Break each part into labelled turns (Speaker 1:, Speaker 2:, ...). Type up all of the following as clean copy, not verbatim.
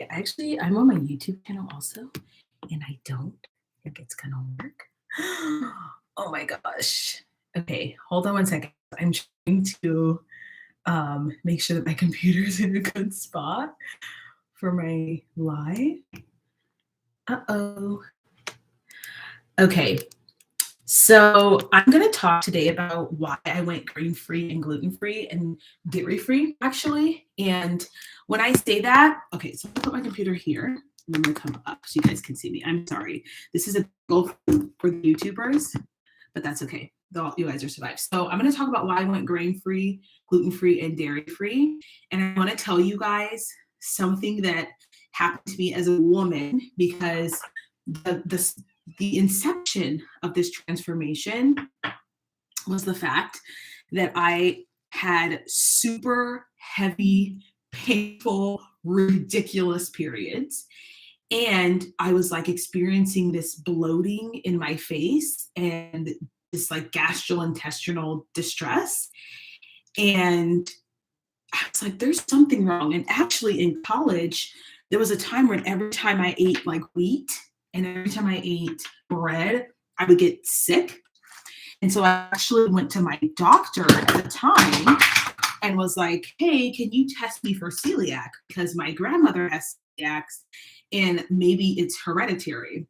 Speaker 1: Actually, I'm on my YouTube channel also, and I don't think it's gonna work. Oh my gosh. Okay, hold on one second. I'm trying to make sure that my computer is in a good spot for my live. Uh-oh. Okay, so I'm going to talk today about why I went grain-free and gluten-free and dairy-free, actually. And when I say that, okay, so I'm going to put my computer here, and I'm going to come up so you guys can see me. I'm sorry. This is a goal for the YouTubers, but that's okay. You guys are survived. So I'm going to talk about why I went grain-free, gluten-free, and dairy-free. And I want to tell you guys something that happened to me as a woman, because the inception of this transformation was the fact that I had super heavy, painful, ridiculous periods. And I was like experiencing this bloating in my face and this like gastrointestinal distress. And I was like, there's something wrong. And actually, in college, there was a time when every time I ate like wheat and every time I ate bread, I would get sick. And so I actually went to my doctor at the time and was like, hey, can you test me for celiac? Because my grandmother has celiac and maybe it's hereditary.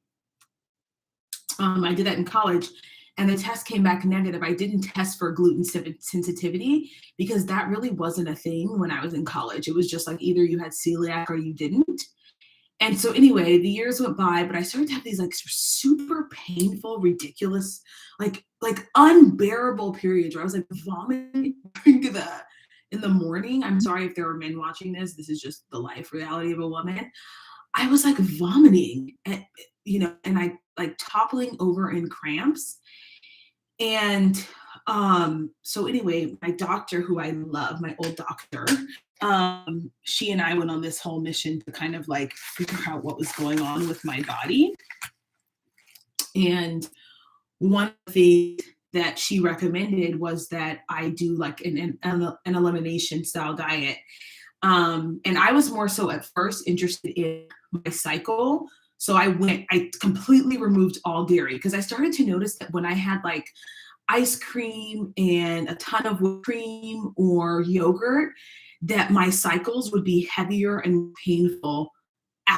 Speaker 1: I did that in college and the test came back negative. I didn't test for gluten sensitivity because that really wasn't a thing when I was in college. It was just like either you had celiac or you didn't. And so anyway, the years went by, but I started to have these like super painful, ridiculous, like unbearable periods where I was like vomiting in the morning. I'm sorry if there are men watching this. This is just the life reality of a woman. I was like vomiting, and I like toppling over in cramps. And so anyway, my doctor, who I love, my old doctor, she and I went on this whole mission to kind of like figure out what was going on with my body. And one thing that she recommended was that I do like an elimination style diet. And I was more so at first interested in my cycle. So I completely removed all dairy because I started to notice that when I had like ice cream and a ton of whipped cream or yogurt, that my cycles would be heavier and painful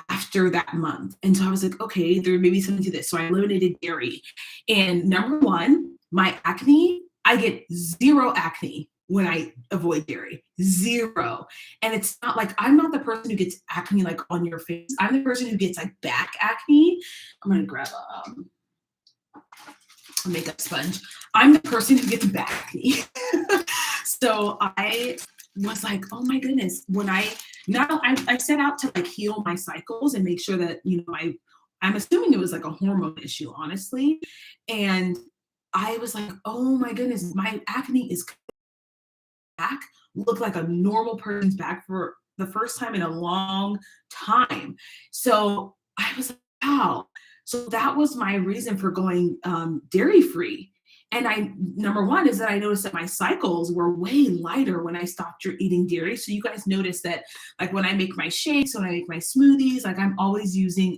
Speaker 1: after that month. And so I was like, okay, there may be something to this. So I eliminated dairy. And number one, my acne, I get zero acne when I avoid dairy. Zero. And it's not like I'm not the person who gets acne like on your face. I'm the person who gets like back acne. I'm gonna grab a makeup sponge. I'm the person who gets back acne. So I was like, oh my goodness, when I set out to like heal my cycles and make sure that, I'm assuming it was like a hormone issue, honestly. And I was like, oh my goodness, my acne is back, look like a normal person's back for the first time in a long time. So I was like, wow. So that was my reason for going dairy free. And number one is that I noticed that my cycles were way lighter when I stopped eating dairy. So you guys notice that like when I make my shakes, when I make my smoothies, like I'm always using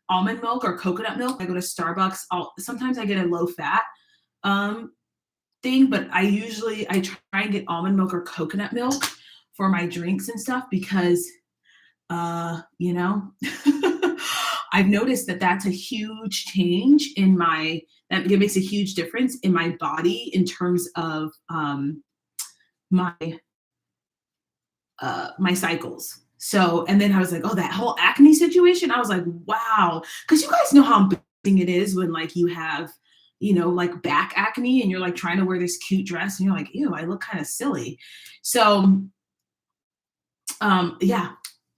Speaker 1: almond milk or coconut milk. I go to Starbucks. Sometimes I get a low fat thing, but I try and get almond milk or coconut milk for my drinks and stuff because, I've noticed that that's a huge change that it makes a huge difference in my body in terms of my cycles. So, and then I was like, oh, that whole acne situation. I was like, wow, because you guys know how embarrassing it is when like you have, like back acne and you're like trying to wear this cute dress and you're like, ew, I look kind of silly. So, yeah,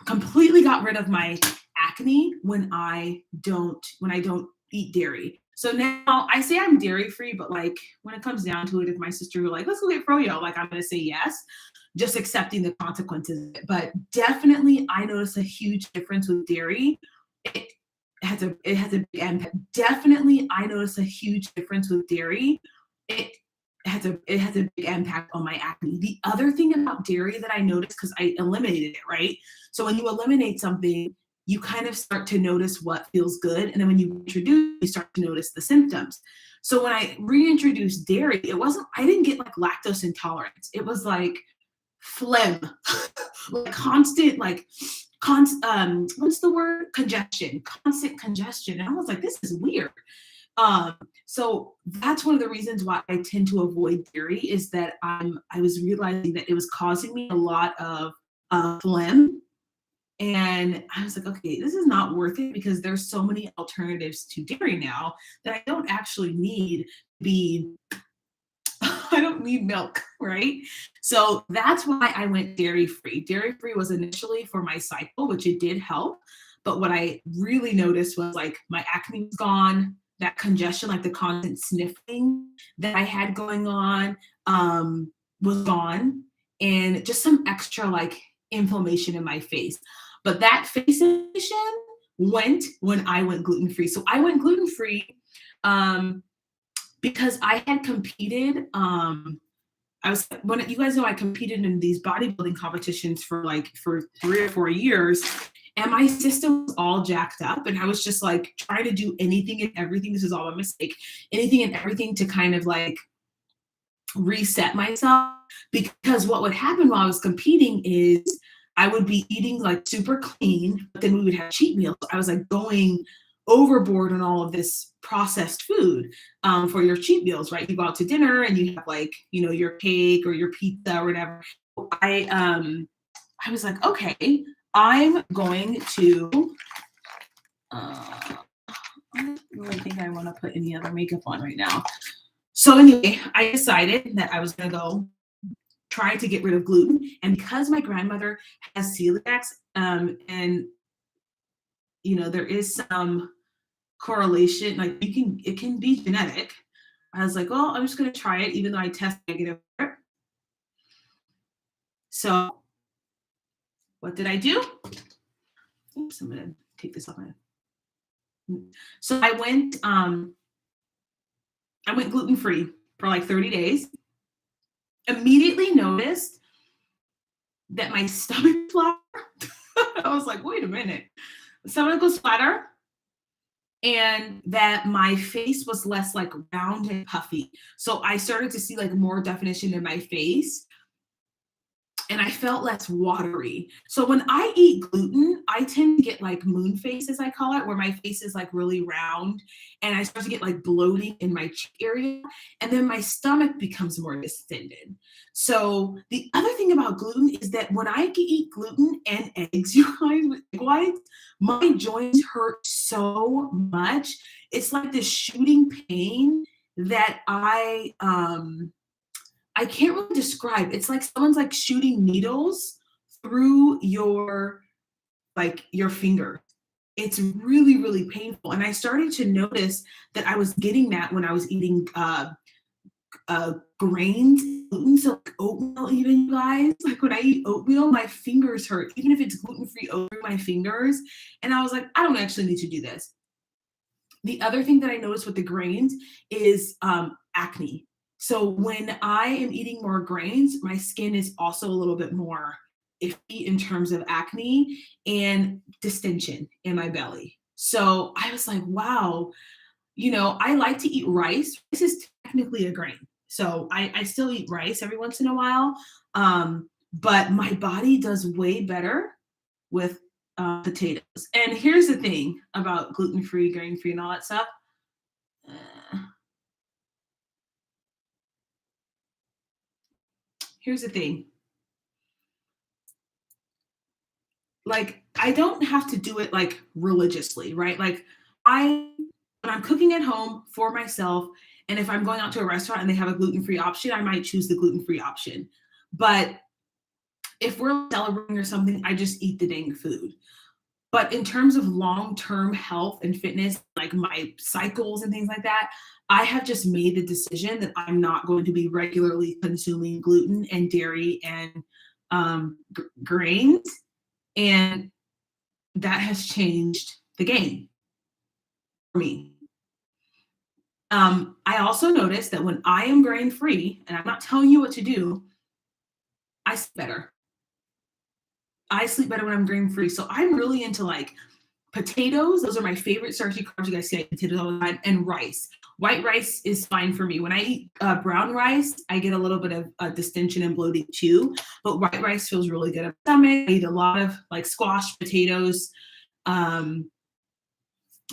Speaker 1: completely got rid of my acne when I don't eat dairy. So now I say I'm dairy free, but like when it comes down to it, if my sister were like, let's go get froyo, like I'm gonna say yes, just accepting the consequences. But definitely I notice a huge difference with dairy. It has a big impact. Definitely I notice a huge difference with dairy. it has a big impact on my acne. The other thing about dairy that I noticed, because I eliminated it, right? So when you eliminate something, you kind of start to notice what feels good, and then when you introduce, you start to notice the symptoms. So when I reintroduced dairy, it wasn't I didn't get like lactose intolerance. It was like phlegm, like constant, like what's the word? Congestion, constant congestion. And I was like, this is weird. So that's one of the reasons why I tend to avoid dairy is that I was realizing that it was causing me a lot of phlegm. And I was like, okay, this is not worth it because there's so many alternatives to dairy now that I don't actually need to be I don't need milk, right? So that's why I went dairy free. Dairy free was initially for my cycle, which it did help. But what I really noticed was like my acne was gone, that congestion, like the constant sniffing that I had going on, was gone, and just some extra like inflammation in my face. But that face inflammation went when I went gluten free. So I went gluten free. Um, because I had competed. I was when you guys know I competed in these bodybuilding competitions for 3 or 4 years, and my system was all jacked up, and I was just like trying to do anything and everything. This is all a mistake. Anything and everything to kind of like reset myself because what would happen while I was competing is I would be eating like super clean, but then we would have cheat meals. I was like going overboard on all of this processed food for your cheat meals, right? You go out to dinner and you have like, your cake or your pizza or whatever. I was like, okay, I'm going to I don't really think I want to put any other makeup on right now. So anyway, I decided that I was going to go try to get rid of gluten. And because my grandmother has celiacs, and there is some correlation, like it can be genetic. I was like, well, I'm just going to try it, even though I test negative for it. So what did I do? Oops, I'm going to take this off. So I went gluten free for like 30 days. Immediately noticed that my stomach flat. I was like, wait a minute. Stomach was flatter, and that my face was less like round and puffy. So I started to see like more definition in my face, and I felt less watery. So when I eat gluten, I tend to get like moon face, as I call it, where my face is like really round and I start to get like bloating in my cheek area. And then my stomach becomes more distended. So the other thing about gluten is that when I eat gluten and eggs, you guys, with egg whites, my joints hurt so much. It's like this shooting pain that I can't really describe. It's like someone's like shooting needles through your finger. It's really, really painful. And I started to notice that I was getting that when I was eating grains, gluten, so like oatmeal, even you guys. Like when I eat oatmeal, my fingers hurt, even if it's gluten-free oatmeal, my fingers. And I was like, I don't actually need to do this. The other thing that I noticed with the grains is acne. So when I am eating more grains, my skin is also a little bit more iffy in terms of acne and distension in my belly. So I was like, wow, I like to eat rice. Rice is technically a grain. So I still eat rice every once in a while. But my body does way better with potatoes. And here's the thing about gluten-free, grain-free, and all that stuff. Uh, Here's the thing. Like, I don't have to do it like religiously, right? Like, when I'm cooking at home for myself, and if I'm going out to a restaurant and they have a gluten-free option, I might choose the gluten-free option. But if we're celebrating or something, I just eat the dang food. But in terms of long-term health and fitness, like my cycles and things like that, I have just made the decision that I'm not going to be regularly consuming gluten and dairy and grains. And that has changed the game for me. I also noticed that when I am grain free, and I'm not telling you what to do, I sleep better. I sleep better when I'm grain free. So I'm really into like potatoes. Those are my favorite starchy carbs. You guys see I eat potatoes all the time, and rice. White rice is fine for me. When I eat brown rice, I get a little bit of distension and bloating too. But white rice feels really good at my stomach. I eat a lot of like squash, potatoes, um,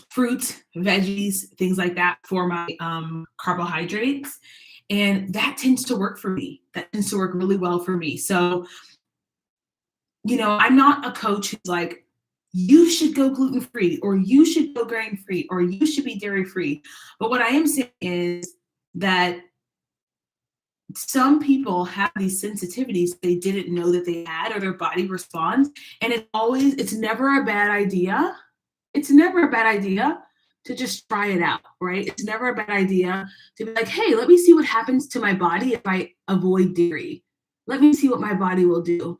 Speaker 1: fruit, veggies, things like that for my carbohydrates. And that tends to work for me. That tends to work really well for me. So, I'm not a coach who's like, you should go gluten free, or you should go grain free, or you should be dairy free. But what I am saying is that some people have these sensitivities they didn't know that they had, or their body responds. And it's never a bad idea. It's never a bad idea to just try it out, right? It's never a bad idea to be like, hey, let me see what happens to my body if I avoid dairy. Let me see what my body will do.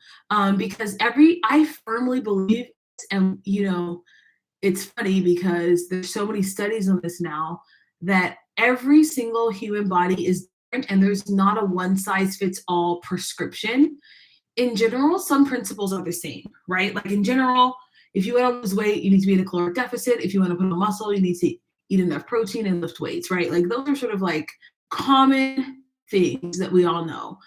Speaker 1: Because I firmly believe, and it's funny because there's so many studies on this now, that every single human body is different and there's not a one size fits all prescription. In general, some principles are the same, right? Like in general, if you want to lose weight, you need to be in a caloric deficit. If you want to put on muscle, you need to eat enough protein and lift weights, right? Like those are sort of like common things that we all know.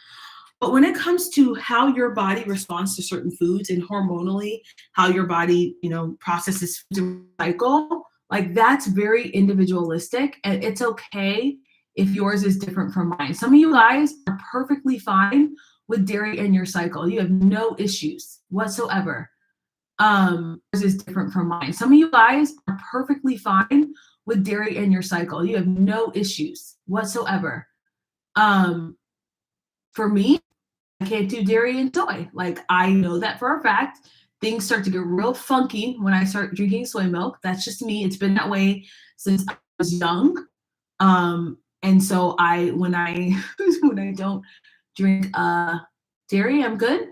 Speaker 1: But when it comes to how your body responds to certain foods, and hormonally, how your body, processes food and cycle, like that's very individualistic, and it's okay if yours is different from mine. Some of you guys are perfectly fine with dairy in your cycle. You have no issues whatsoever. Yours is different from mine. Some of you guys are perfectly fine with dairy in your cycle. You have no issues whatsoever. For me, I can't do dairy and soy. Like, I know that for a fact. Things start to get real funky when I start drinking soy milk. That's just me. It's been that way since I was young. And so when I when I don't drink dairy, I'm good.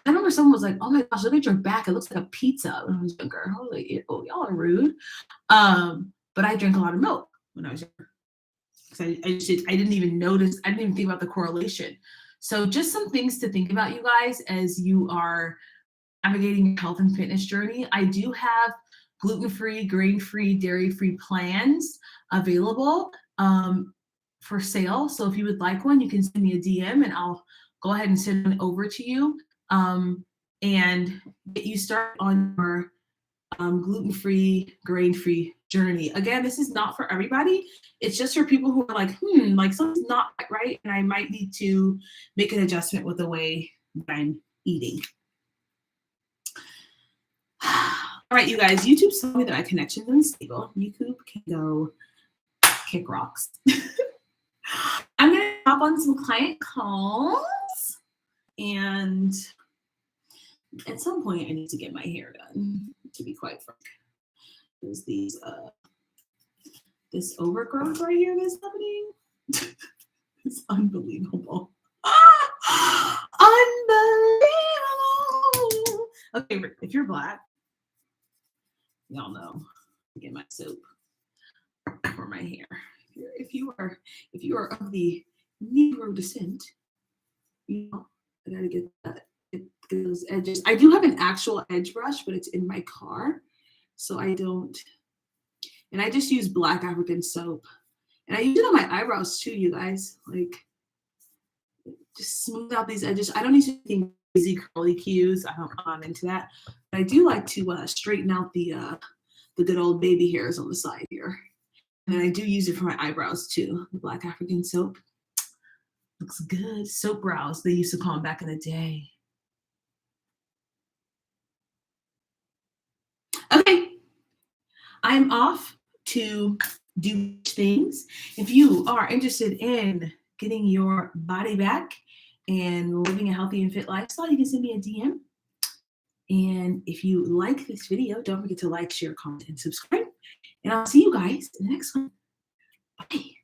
Speaker 1: I remember someone was like, "Oh my gosh, look at your back. It looks like a pizza." When I was younger, I was like, "Oh, y'all are rude." But I drank a lot of milk when I was younger. I didn't even notice. I didn't even think about the correlation. So just some things to think about, you guys, as you are navigating your health and fitness journey. I do have gluten-free, grain-free, dairy-free plans available for sale. So if you would like one, you can send me a DM and I'll go ahead and send one over to you and get you started on your gluten-free, grain-free journey. Again, this is not for everybody. It's just for people who are like, like something's not right, and I might need to make an adjustment with the way that I'm eating. All right, you guys, YouTube's telling me that my connection's unstable. YouTube can go kick rocks. I'm gonna hop on some client calls, and at some point I need to get my hair done, to be quite frank. There's this overgrowth right here that's happening. It's unbelievable. Unbelievable. Okay, if you're Black, y'all know I get my soap for my hair. If you are of the Negro descent, I gotta get those edges. I do have an actual edge brush, but it's in my car, so I don't. And I just use black African soap. And I use it on my eyebrows too, you guys. Like, just smooth out these edges. I don't use anything crazy curly cues. I'm not into that. But I do like to straighten out the good old baby hairs on the side here. And I do use it for my eyebrows too. The black African soap. Looks good. Soap brows, they used to call them back in the day. Okay. I'm off to do things. If you are interested in getting your body back and living a healthy and fit lifestyle, you can send me a DM. And if you like this video, don't forget to like, share, comment, and subscribe. And I'll see you guys in the next one. Bye.